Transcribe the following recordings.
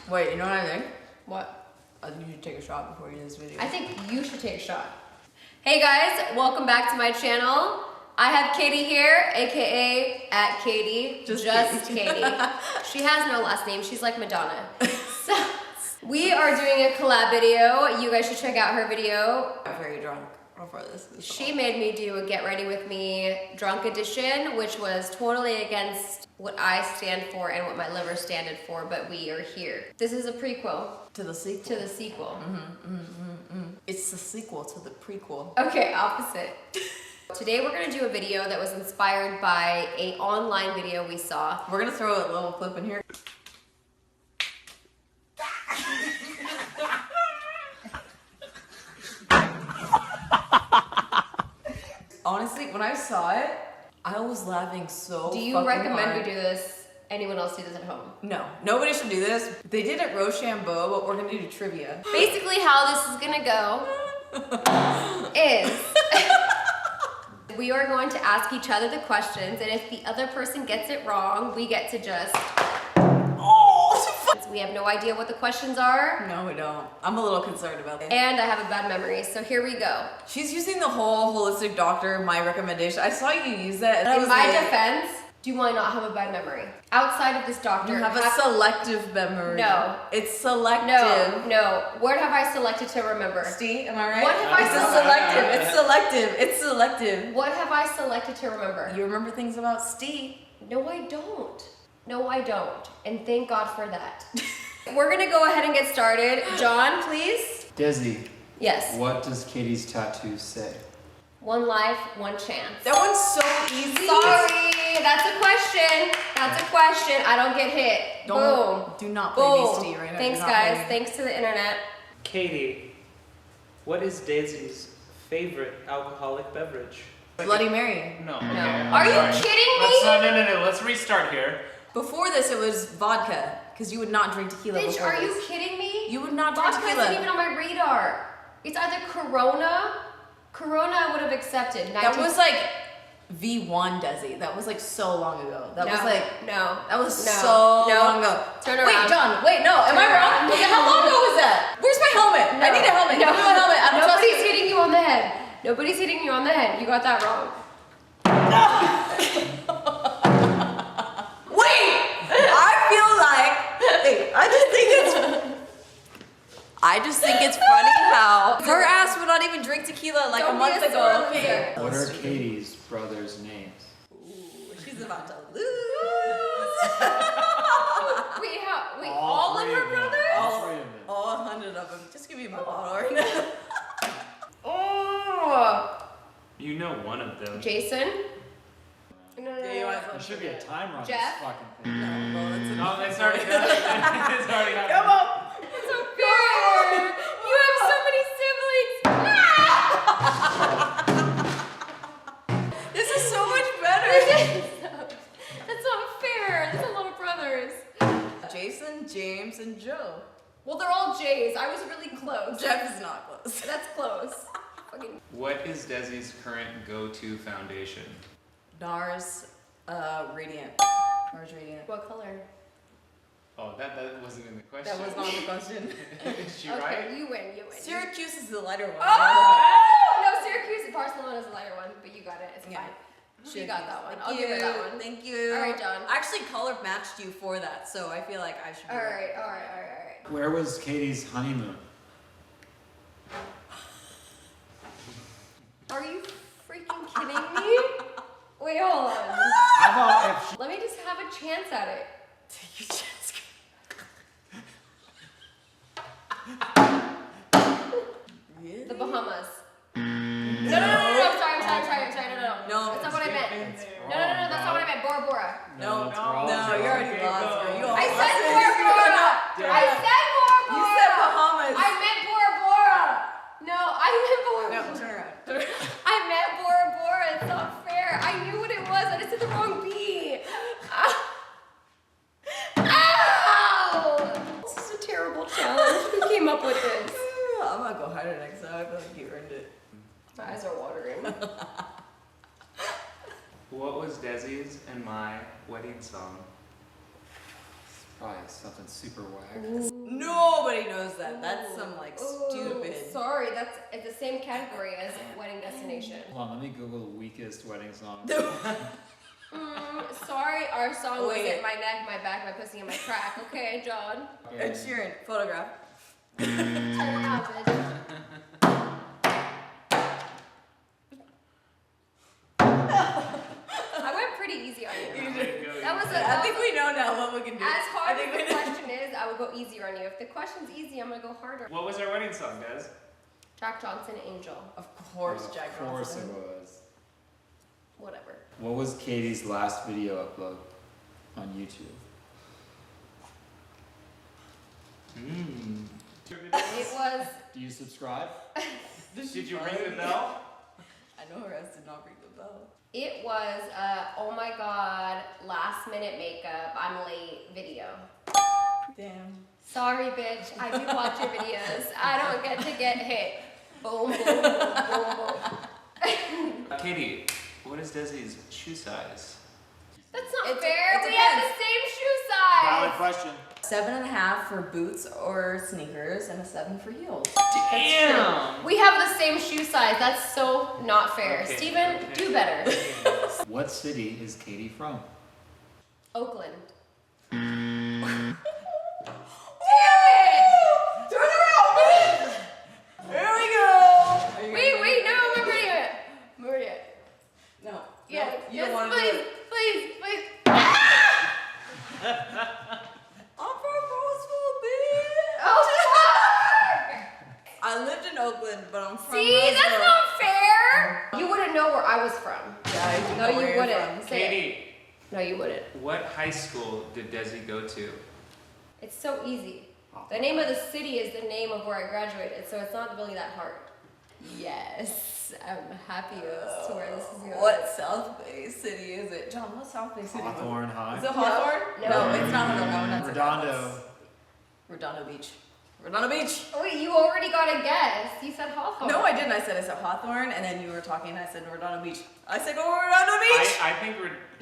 Wait, you know what I think? What? I think you should take a shot before you do this video. I think you should take a shot. Hey guys, welcome back to my channel. I have Katy here, aka @Katy, just Katy. She has no last name, she's like Madonna. So, we are doing a collab video. You guys should check out her video. I'm very drunk before this. She made me do a Get Ready With Me drunk edition, which was totally against what I stand for and what my liver standed for, but we are here. This is a prequel. To the sequel. To the sequel. It's the sequel to the prequel. Okay, opposite. Today we're gonna do a video that was inspired by an online video we saw. We're gonna throw a little clip in here. Honestly, when I saw it, I was laughing so Do you fucking recommend hard. we do this? Anyone else do this at home? No, nobody should do this. They did it Rochambeau, but we're gonna do trivia. Basically how this is gonna go is we are going to ask each other the questions, and if the other person gets it wrong, we get to just... We have no idea what the questions are. No, we don't. I'm a little concerned about that. And I have a bad memory, so here we go. She's using the whole holistic doctor, my recommendation. I saw you use that. In my defense, do I not have a bad memory? Outside of this doctor. You have a selective memory. No. It's selective. No. What have I selected to remember? Steve, am I right? What have I It's selective. It's selective. What have I selected to remember? You remember things about Steve. No, I don't. No, I don't. And thank God for that. We're gonna go ahead and get started. John, please. Desi, Yes. what does Katie's tattoo say? One life, one chance. That one's so easy. Sorry, that's a question. That's a question. I don't get hit. Boom. Do not play Boom. Steve right now. Thanks, Do not guys. play. Thanks to the internet. Katie, what is Desi's favorite alcoholic beverage? Bloody Mary. No. No. Okay, Are you sorry. kidding Let's me? no. Let's restart here. Before this, it was vodka, because you would not drink tequila Bitch, before are you this. kidding me? You would not drink Vodka tequila. isn't even on my radar. It's either Corona. Corona I would have accepted. That was like V1 Desi. That was like so long ago. That was like no. That was No. so No. long ago. Turn around. Wait, John. Wait, no. Am Turn I wrong? around. Okay, how long ago was that? Where's my helmet? I need a helmet. No. Give me my helmet. I don't trust Nobody's you. hitting you on the head. Nobody's hitting you on the head. You got that wrong. Wait! I feel like I just think it's funny how her ass would not even drink tequila like Don't a be month a ago. sore Okay. What are Katie's brothers' names? Ooh, she's about to lose. Wait, all of three her them. brothers? All three of them. All 100 of them. Just give me my bottle right now. Oh. You know one of them. Jason? No. There should be a timer on Jeff? this fucking thing. No, it's already happening. It's already happening. Come on. It's unfair. You have so many siblings. This is so much better. That's not fair. There's a lot of brothers. Jason, James, and Joe. Well, they're all J's. I was really close. Jeff is not close. That's close. Fucking. What is Desi's current go-to foundation? NARS, Radiant. NARS Radiant. What color? Oh, that wasn't in the question. That was not the question. Is she Okay, right? you win. Syracuse is the lighter one. Oh! No, Syracuse. Barcelona is the lighter one, but you got it. It's Yeah. fine. She got that one. Thank I'll you. give her that one. Thank you. All right, John. I actually color matched you for that, so I feel like I should. All right. Where was Katie's honeymoon? Are you freaking kidding me? Wait, hold on. How about if she... Let me just have a chance at it. Take your chance. The Bahamas. No. Sorry. No. That's not what I meant. No. That's not what I meant. Bora Bora. No, that's wrong. you already Okay, lost. go. Girl. You I almost said lost. Bora Bora. Yeah. I said Bora Bora. You said Bahamas. I meant Bora Bora. No, I meant Bora No, Bora. turn around. I meant Bora Bora. It's not fair. I knew what it was. I just said the wrong B. Ow! This is a terrible challenge. Who came up with this? I'm gonna go harder next time. I feel like you earned it. My eyes are watering. What was Desi's and my wedding song? Probably something super whack. Ooh. Nobody knows that. That's some like Ooh, stupid. Sorry, that's it's the same category as wedding destination. Hold on, let me Google the weakest wedding song. Sorry, our song Wait. wasn't my neck, my back, my pussy, and my crack. Okay, John. Ed Sheeran, photograph. Turn around, bitch. I went pretty easy on you. That was a. I think we know now what we can do. As hard I as think the we know. question is, I would go easier on you. If the question's easy, I'm gonna go harder. What was our wedding song, Des? Jack Johnson, Angel. Of course, Jack Of course Johnson. it was. Whatever. What was Katie's last video upload on YouTube? It was. Do you subscribe? Did you ring the bell? I know her ass did not ring the bell. It was. Oh my God! Last minute makeup. I'm late. Video. Damn. Sorry, bitch. I do watch your videos. I don't get to get hit. Boom, boom, boom, boom, boom. Katie, what is Desi's shoe size? That's not It's- fair. it We have the depends. same shoe size. Valid question. 7.5 for boots or sneakers, and a 7 for heels. Damn! We have the same shoe size. That's so not fair. Okay, Steven, okay. do better. What city is Katie from? Oakland. Damn it! Turn around! Here we go! Wait, no, I'm ready yet. I'm ready yet. No. Yeah, No, you yes, don't want to please, do it. please. I'm from Roseville, bitch! Oh, I lived in Oakland, but I'm fuck! from See, Roseville. that's not fair. You wouldn't know where I was from. Yeah, I do No, know you where you're wouldn't. from. Say it. Katie, No, you wouldn't. what high school did Desi go to? It's so easy. The name of the city is the name of where I graduated, so it's not really that hard. Yes, I'm happy as to where this is going. What South Bay city is it? John, what South Bay city? Hawthorne High. Is it Hawthorne? No. It's not Hawthorne. I would not say that. Redondo. Redondo Beach. Redondo Beach. Oh, wait, you already got a guess. You said Hawthorne. No, I didn't. I said Hawthorne, and then you were talking, and I said Redondo Beach. I said go Redondo Beach! I think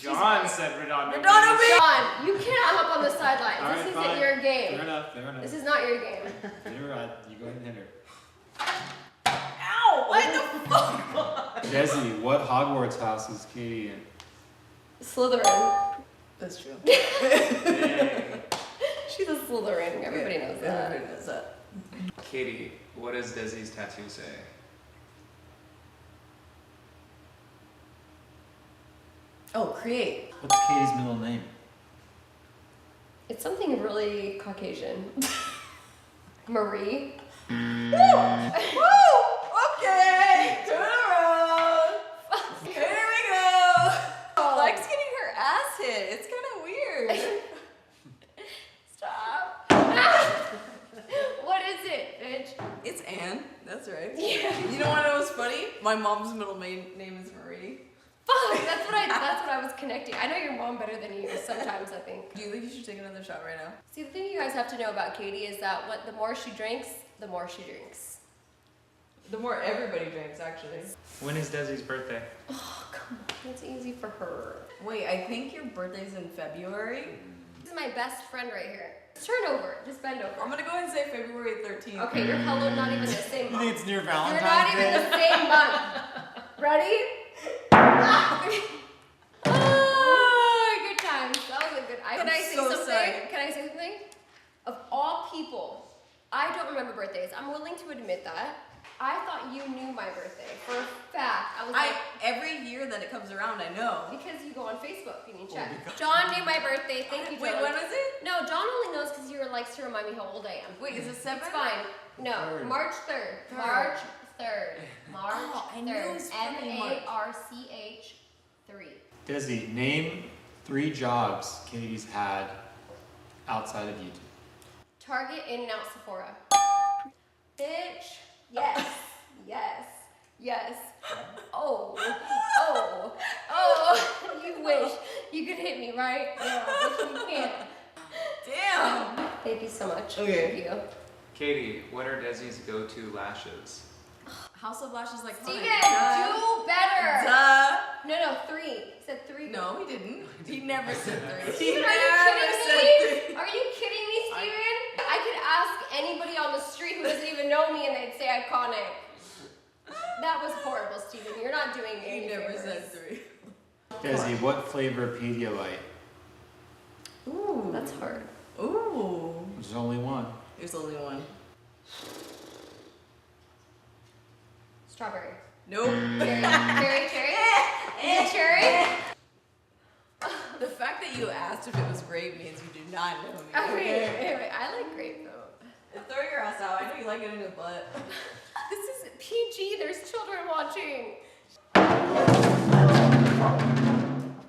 John said Redondo. Redondo Beach! John, you cannot hop on the sidelines. All This right, isn't fine. your Fair game. enough, fair enough. This is not your game. You're right. You go ahead and hit her. Ow! What the fuck? Desi, what Hogwarts house is Katie in? Slytherin. That's true. Dang. She's a Slytherin. Everybody knows that. Everybody knows that. Katie, what does Desi's tattoo say? Oh, create. What's Katie's middle name? It's something really Caucasian. Marie. Woo! Okay! Turn around! Here we go! Lex getting her ass hit. It's kind of weird. Stop. What is it, bitch? It's Anne. That's right. Yeah. You know what was funny? My mom's middle name is Marie. Fuck, that's what I was connecting. I know your mom better than you sometimes, I think. Do you think you should take another shot right now? See, the thing you guys have to know about Katie is that the more she drinks, the more she drinks. The more everybody drinks, actually. When is Desi's birthday? Oh, come on. That's easy for her. Wait, I think your birthday's in February. This is my best friend right here. Just turn over. Just bend over. I'm gonna go ahead and say February 13th. Okay, you're hello, not even the same You month. think it's near You're Valentine's not even Day? the same month. Ready? Oh, good times. That was a good. Can I say so something? sorry. Can I say something? Of all people, I don't remember birthdays. I'm willing to admit that. I thought you knew my birthday for a fact. I was like, Every year that it comes around, I know. because you go on Facebook and you check. John knew my birthday. Thank you, John. Wait, when was it? No, John only knows because he likes to remind me how old I am. Wait, is it 7? It's fine. No, Third. March 3rd. Third. March 3rd. March Oh, I knew 3rd. it was fucking March. MARCH 3. Desi, name 3 jobs Katie's had outside of YouTube. Target, In-N-Out, Sephora. Bitch. Yes. Yes. Yes. Oh. Oh. Oh. You wish you could hit me, right? No, but you can't. Damn! Thank you so much. Okay. Thank you. Katie, what are Desi's go-to lashes? House of Lashes like Steven, Duh. do better. Duh. No, 3. He said 3. No, he didn't. He never said 3. Steven, He are you never kidding said me? 3. Are you kidding me, Steven? I could ask anybody on the street who doesn't even know me and they'd say iconic. That was horrible, Steven. You're not doing me any You never favors. said 3. Desi, what flavor Pedialyte? Ooh. That's hard. Ooh. There's only one. There's only one. Strawberry. Nope. Cherry? Is it cherry? The fact that you asked if it was grape means you do not know me. Oh, wait. I like grape though. Throw your ass out. I know you like it in your butt. This is PG. There's children watching.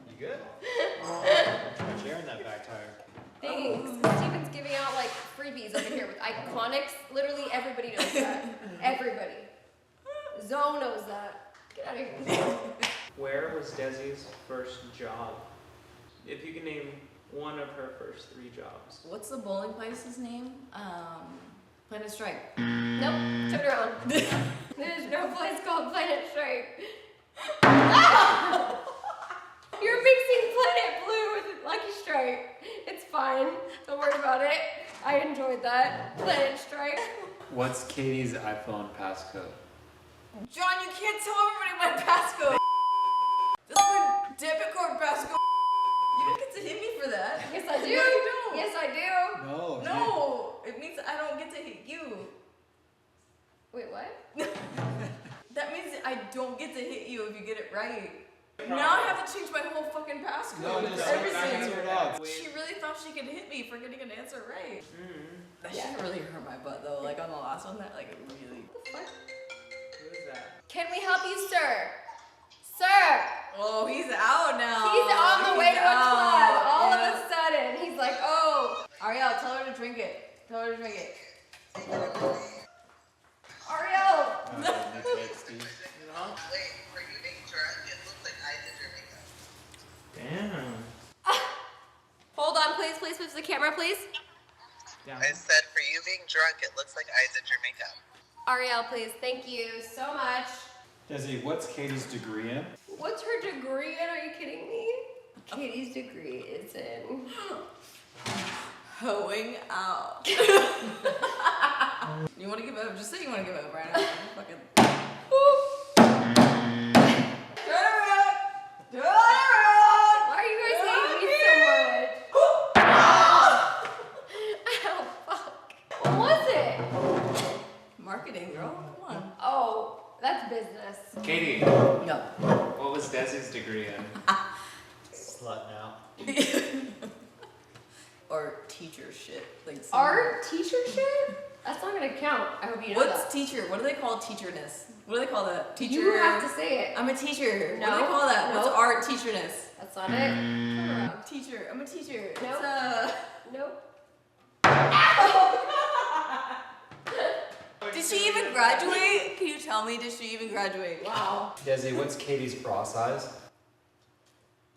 You good? Chair in that back tire. Thanks. Steven's giving out like freebies over here with iconics. Literally everybody knows that. Everybody. Zoe knows that. Get out of here. Where was Desi's first job? If you can name one of her first 3 jobs. What's the bowling place's name? Planet Strike. Nope. Turn around. There's no place called Planet Stripe. You're mixing Planet Blue with Lucky Strike. It's fine. Don't worry about it. I enjoyed that. Planet Strike. What's Katie's iPhone passcode? John, you can't tell everybody my passcode. That's my debit card passcode. You don't get to hit me for that. Yes, I do. No, you don't. Yes, I do. No. No, it means I don't get to hit you. Wait, what? That means I don't get to hit you if you get it right. Now I have to change my whole fucking passcode. No, just everything. answer it out. She really thought she could hit me for getting an answer right. That Yeah. shit really hurt my butt though. Like on the last one, that like really. What the fuck? Who is that? Can we help you, sir? Sir! Oh, he's out now. He's on the way to a out. club. All Yeah. of a sudden, he's like, oh. Ariel, tell her to drink it. Tell her to drink it. Ariel! Steve. No? Wait, for you being drunk, it looks like I did your makeup. Damn. Hold on, please. Please switch the camera, please. Down. I said, for you being drunk, it looks like I did your makeup. Ariel, please. Thank you so much. Desi, what's Katie's degree in? What's her degree in? Are you kidding me? Katie's degree is in... Hoeing out. You want to give up? Just say you want to give up, right? Fucking. Turn around. Turn around. Why are you guys hating me so much? Ow, fuck. What was it? Marketing, girl. Come on. Oh, that's business. Katie, No. what was Desi's degree in? Slut now. Or teacher shit. Like some- Art teacher shit? That's not gonna count. I hope you know What's that. teacher? What do they call teacherness? What do they call that? Teacher. You have to say it. I'm a teacher. What do No, they call that? What's no. art teacherness? That's not it. Turn around. Teacher. I'm a teacher. Nope. It's Nope. Did she even graduate? Can you tell me? Did she even graduate? Wow. Desi, what's Katie's bra size?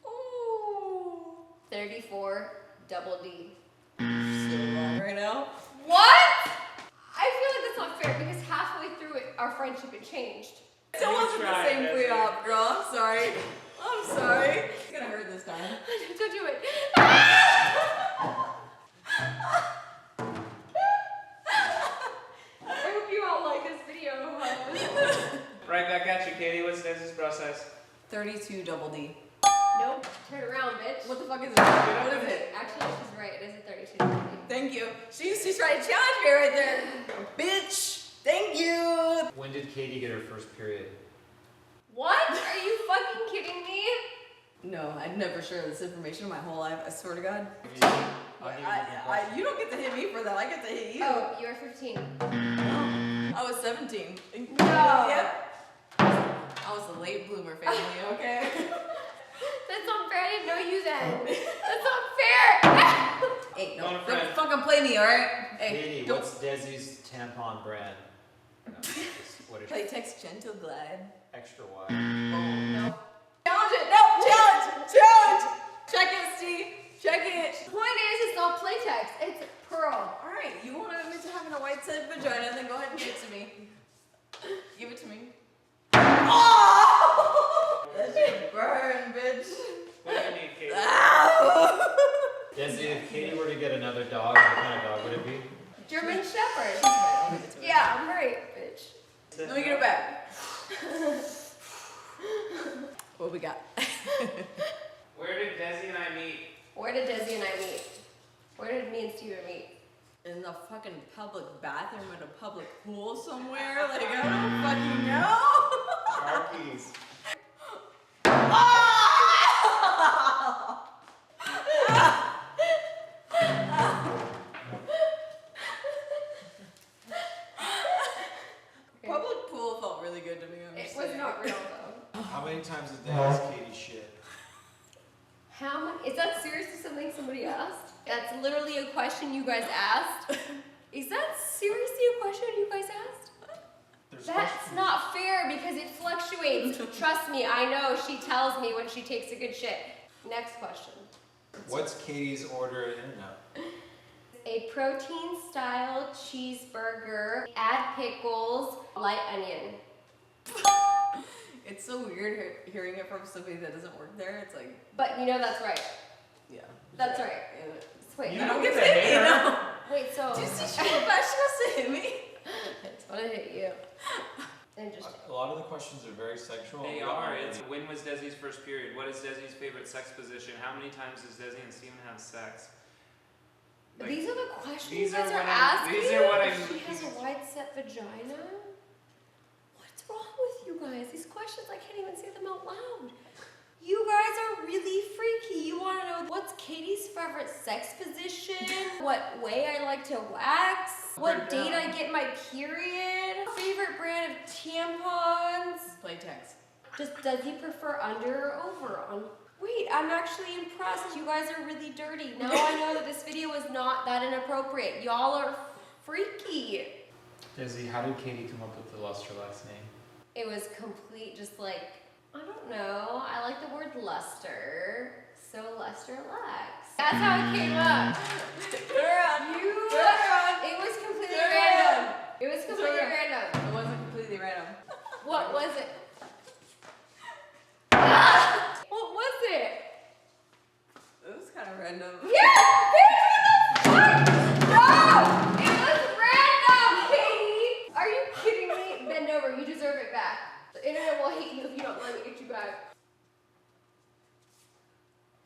Ooh. 34 double D. So wrong right now. What? I feel like that's not fair because halfway through it, our friendship had changed. Still wasn't the tried, same Desi. pre-op, girl. I'm sorry. I'm sorry. It's gonna hurt this time. Don't do it. I hope you all like this video. Right back at you, Katie. What's Desi's bra size? 32 double D. Nope. Turn around, bitch. What the fuck is it? What is it? Actually, she's right. It is a 32 double D. Thank you. She's trying to challenge me right there. Bitch. Thank you. When did Katie get her first period? What? Are you fucking kidding me? No, I'd never share this information in my whole life. I swear to God. I'll give you a different question. You don't get to hit me for that. I get to hit you. Oh, you're 15. I was 17. No. Yep. I was a late bloomer family, okay? That's not fair. I didn't know you then. That's not fair. Hey, Go on, don't friend. fucking play me, alright? Hey, Katie, don't what's Desi's tampon brand? What is play text Gentle Glide. extra wide? No. Challenge it! No! Challenge! Challenge! Check it, Steve! Check it! The point is, it's not playtext. It's Pearl. Alright, you want to admit to having a white said vagina, then go ahead and give it to me. Give it to me. Oh! That shit burn, bitch. What do you need, Katie? Ow! Desi, if Katie were to get another dog, what kind of dog would it be? shepherd. I'll give it to her. Yeah, I'm right, bitch. Let me get it back. What we got? Where did Desi and I meet? Where did Desi and I meet? Where did me and Steven meet? In the fucking public bathroom at a public pool somewhere? Like, I don't fucking know. Car keys. Public pool felt really good to me. I'm It just was saying. not real though. How many times a day has Katie shit? How many? Is that seriously something somebody asked? That's literally a question you guys asked? Is that seriously a question you guys asked? There's That's questions. not fair because it fluctuates. Trust me, I know. She tells me when she takes a good shit. Next question. What's Katie's order at In-N-Out? A protein-style cheeseburger, add pickles, light onion. It's so weird hearing it from somebody that doesn't work there. It's like, But you know that's right. yeah. That's right. Yeah. Wait, You I don't don't get get to hate her. Wait, so Did you see she went back? She wants to hit me. it's gonna hit you. Interesting. A lot of the questions are very sexual. They are. It's when was Desi's first period? What is Desi's favorite sex position? How many times does Desi and Steven have sex? Like, These are the questions these you guys are are what I'm- asking? these are what I'm- She has a wide set vagina? What's wrong with you guys? These questions, I can't even say them out loud. You guys are really freaky. You want to know what's Katie's favorite sex position? What way I like to wax? What date I get my period? Favorite brand of tampons? Playtex. Does he prefer under or over on? Wait, I'm actually impressed. You guys are really dirty. Now I know that this video is not that inappropriate. Y'all are freaky. Desi, how did Katie come up with the lusterlux name? It was complete, just like, I don't know. I like the word luster, so lusterlux. That's how it came up. Girl, You. turn around. It was completely Turn random. around. It was completely Turn random. It wasn't completely random. What was it? Ah! What was it? It was kind of random. Yeah! What the fuck? No! It was random, Katie! Are you kidding me? Bend over, you deserve it back. The internet will hate you if you don't let me get you back.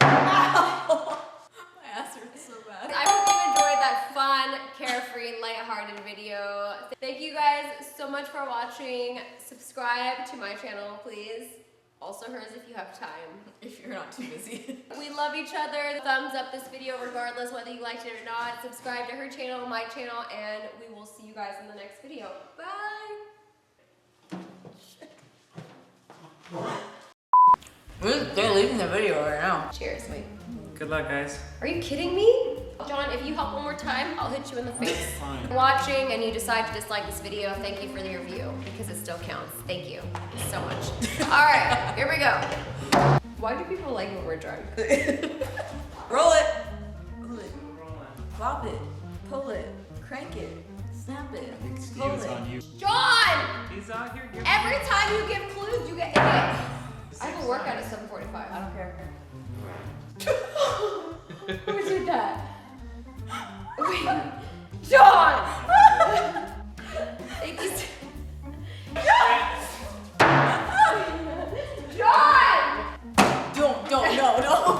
My ass hurts so bad. I hope you enjoyed that fun, carefree, lighthearted video. Thank you guys so much for watching. Subscribe to my channel, please. Also hers if you have time. If you're not too busy. We love each other. Thumbs up this video regardless whether you liked it or not. Subscribe to her channel, my channel, and we will see you guys in the next video. Bye! They're leaving the video right now. Cheers. Wait. Good luck, guys. Are you kidding me? John, if you help one more time, I'll hit you in the face. Fine. If you're watching and you decide to dislike this video, thank you for your view because it still counts. Thank you so much. All right, here we go. Why do people like when we're drunk? Roll it. Flop it. Pull it. Crank it. Snap it. I think Pull Steven's it. on you. John! He's out here giving Every time you give clues, you get hit. I have a workout at 7:45. I don't care. Who did that? Wait, John! Thank you. John! Don't, no.